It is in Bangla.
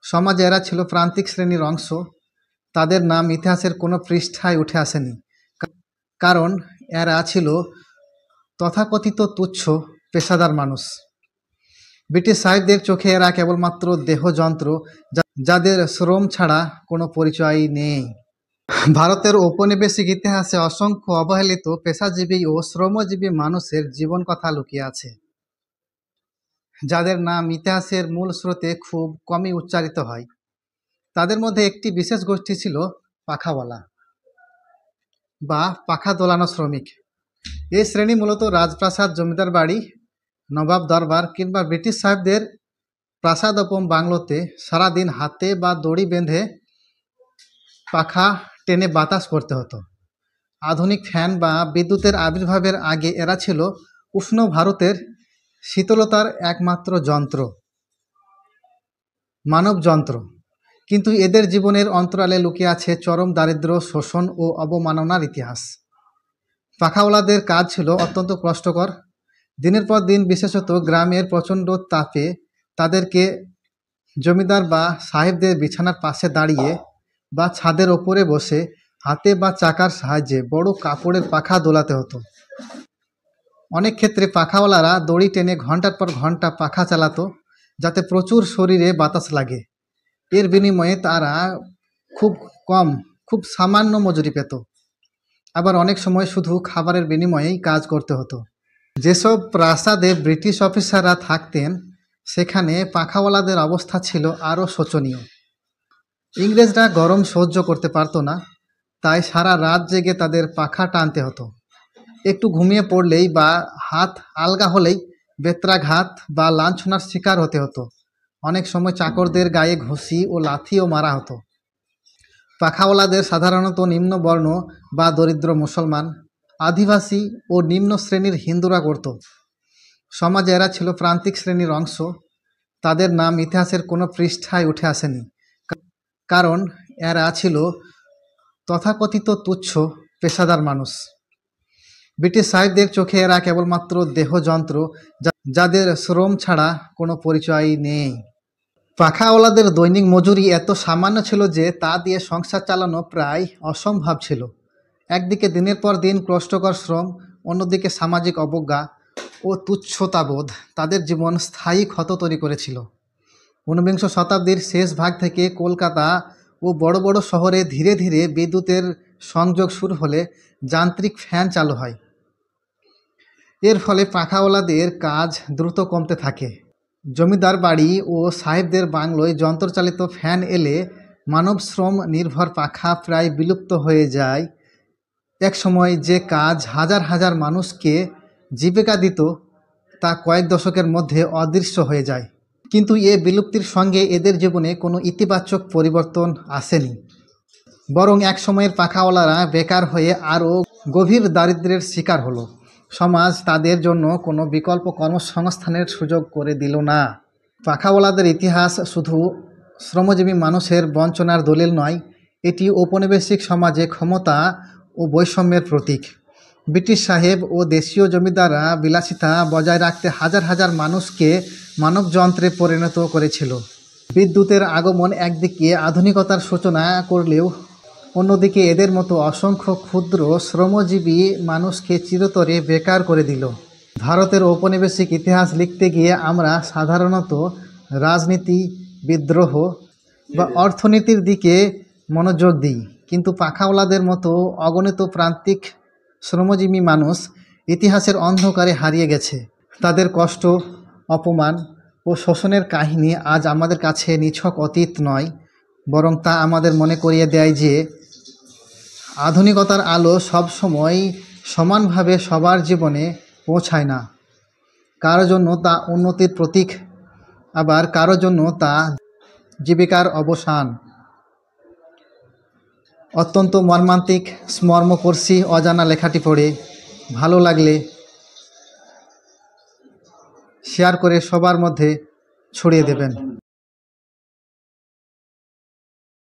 সমাজে এরা ছিল প্রান্তিক শ্রেণীর অংশ। তাদের নাম ইতিহাসের কোনো পৃষ্ঠায় উঠে আসেনি, কারণ এরা ছিল তথাকথিত তুচ্ছ পেশাদার মানুষ। ব্রিটিশ সাহেবদের চোখে এরা কেবলমাত্র দেহযন্ত্র, যাদের শ্রম ছাড়া কোনো পরিচয় নেই। ভারতের ঔপনিবেশিক ইতিহাসে অসংখ্য অবহেলিত পেশাজীবী ও শ্রমজীবী মানুষের জীবন কথা লুকিয়ে আছে, যাদের নাম ইতিহাসের মূল স্রোতে খুব কমই উচ্চারিত হয়। তাদের মধ্যে একটি বিশেষ গোষ্ঠী ছিল পাখাওয়ালা বা পাখা দোলানো শ্রমিক। এই শ্রেণী মূলত রাজপ্রাসাদ, জমিদার বাড়ি, নবাব দরবার কিংবা ব্রিটিশ সাহেবদের প্রাসাদোপম বাংলোতে সারাদিন হাতে বা দড়ি বেঁধে পাখা টেনে বাতাস করতে হতো। আধুনিক ফ্যান বা বিদ্যুতের আবির্ভাবের আগে এরা ছিল উষ্ণ ভারতের শীতলতার একমাত্র যন্ত্র, মানব যন্ত্র। কিন্তু এদের জীবনের অন্তরালে লুকিয়ে আছে চরম দারিদ্র্য, শোষণ ও অবমাননার ইতিহাস। পাখাওয়ালাদের কাজ ছিল অত্যন্ত কষ্টকর। দিনের পর দিন, বিশেষত গ্রামের প্রচণ্ড তাপে তাদেরকে জমিদার বা সাহেবদের বিছানার পাশে দাঁড়িয়ে বা ছাদের ওপরে বসে হাতে বা চাকার সাহায্যে বড় কাপড়ের পাখা দোলাতে হতো। অনেক ক্ষেত্রে পাখাওয়ালারা দড়ি টেনে ঘন্টার পর ঘন্টা পাখা চালাতো, যাতে প্রচুর শরীরে বাতাস লাগে। এর বিনিময়ে তারা খুব সামান্য মজুরি পেত। আবার অনেক সময় শুধু খাবারের বিনিময়েই কাজ করতে হতো। যেসব প্রাসাদে ব্রিটিশ অফিসাররা থাকতেন, সেখানে পাখাওয়ালাদের অবস্থা ছিল আরও শোচনীয়। ইংরেজরা গরম সহ্য করতে পারত না, তাই সারা রাত জেগে তাদের পাখা টানতে হতো। একটু ঘুমিয়ে পড়লেই বা হাত আলগা হলেই বেত্রাঘাত বা লাঞ্ছনার শিকার হতে হতো। অনেক সময় চাকরদের গায়ে ঘুষি ও লাথিও মারা হতো। পাখাওয়ালাদের সাধারণত নিম্ন বর্ণ বা দরিদ্র মুসলমান, আদিবাসী ও নিম্ন শ্রেণীর হিন্দুরা করত। সমাজে এরা ছিল প্রান্তিক শ্রেণীর অংশ। তাদের নাম ইতিহাসের কোনো পৃষ্ঠায় উঠে আসেনি, কারণ এরা ছিল তথাকথিত তুচ্ছ পেশাদার মানুষ। ব্রিটিশ সাহেবদের চোখে এরা কেবলমাত্র দেহযন্ত্র, যাদের শ্রম ছাড়া কোনো পরিচয় নেই। পাখাওয়ালাদের দৈনিক মজুরি এত সামান্য ছিল যে তা দিয়ে সংসার চালানো প্রায় অসম্ভব ছিল। একদিকে দিনের পর দিন কষ্টকর শ্রম, অন্যদিকে সামাজিক অবজ্ঞা ও তুচ্ছতাবোধ তাদের জীবন স্থায়ী ক্ষত তৈরি করেছিল। ঊনবিংশ শতাব্দীর শেষ ভাগ থেকে কলকাতা ও বড় বড় শহরে ধীরে ধীরে বিদ্যুতের সংযোগ শুরু হলে যান্ত্রিক ফ্যান চালু হয়। এর ফলে পাখাওয়ালাদের কাজ দ্রুত কমতে থাকে। জমিদার বাড়ি ও সাহেবদের বাংলোয় যন্ত্রচালিত ফ্যান এলে মানব শ্রম নির্ভর পাখা প্রায় বিলুপ্ত হয়ে যায়। এক সময় যে কাজ হাজার হাজার মানুষকে জীবিকা দিত, তা কয়েক দশকের মধ্যে অদৃশ্য হয়ে যায়। কিন্তু এ বিলুপ্তির সঙ্গে এদের জীবনে কোনো ইতিবাচক পরিবর্তন আসেনি, বরং এক সময়ের পাখাওয়ালারা বেকার হয়ে আরও গভীর দারিদ্র্যের শিকার হলো। সমাজ তাদের জন্য কোনো বিকল্প কর্মসংস্থানের সুযোগ করে দিল না। পাখাওয়ালাদের ইতিহাস শুধু শ্রমজীবী মানুষের বঞ্চনার দলিল নয়, এটি ঔপনিবেশিক সমাজে ক্ষমতা ও বৈষম্যের প্রতীক। ব্রিটিশ সাহেব ও দেশীয় জমিদাররা বিলাসিতা বজায় রাখতে হাজার হাজার মানুষকে মানবযন্ত্রে পরিণত করেছিল। বিদ্যুতের আগমন একদিকে আধুনিকতার সূচনা করলেও অন্যদিকে এদের মতো অসংখ্য ক্ষুদ্র শ্রমজীবী মানুষকে চিরতরে বেকার করে দিল। ভারতের ঔপনিবেশিক ইতিহাস লিখতে গিয়ে আমরা সাধারণত রাজনীতি, বিদ্রোহ বা অর্থনীতির দিকে মনোযোগ দিই, কিন্তু পাখাওয়ালাদের মতো অগণিত প্রান্তিক শ্রমজীবী মানুষ ইতিহাসের অন্ধকারে হারিয়ে গেছে। তাদের কষ্ট, অপমান ও শোষণের কাহিনী আজ আমাদের কাছে নিছক অতীত নয়, বরং তা আমাদের মনে করিয়ে দেয় যে আধুনিকতার আলো সবসময় সমানভাবে সবার জীবনে পৌঁছায় না। কারো জন্য তা উন্নতির প্রতীক, আবার কারো জন্য তা জীবিকার অবসান। অত্যন্ত মর্মান্তিক, স্মর্মস্পর্শী অজানা লেখাটি পড়ে ভালো লাগলে শেয়ার করে সবার মধ্যে ছড়িয়ে দেবেন।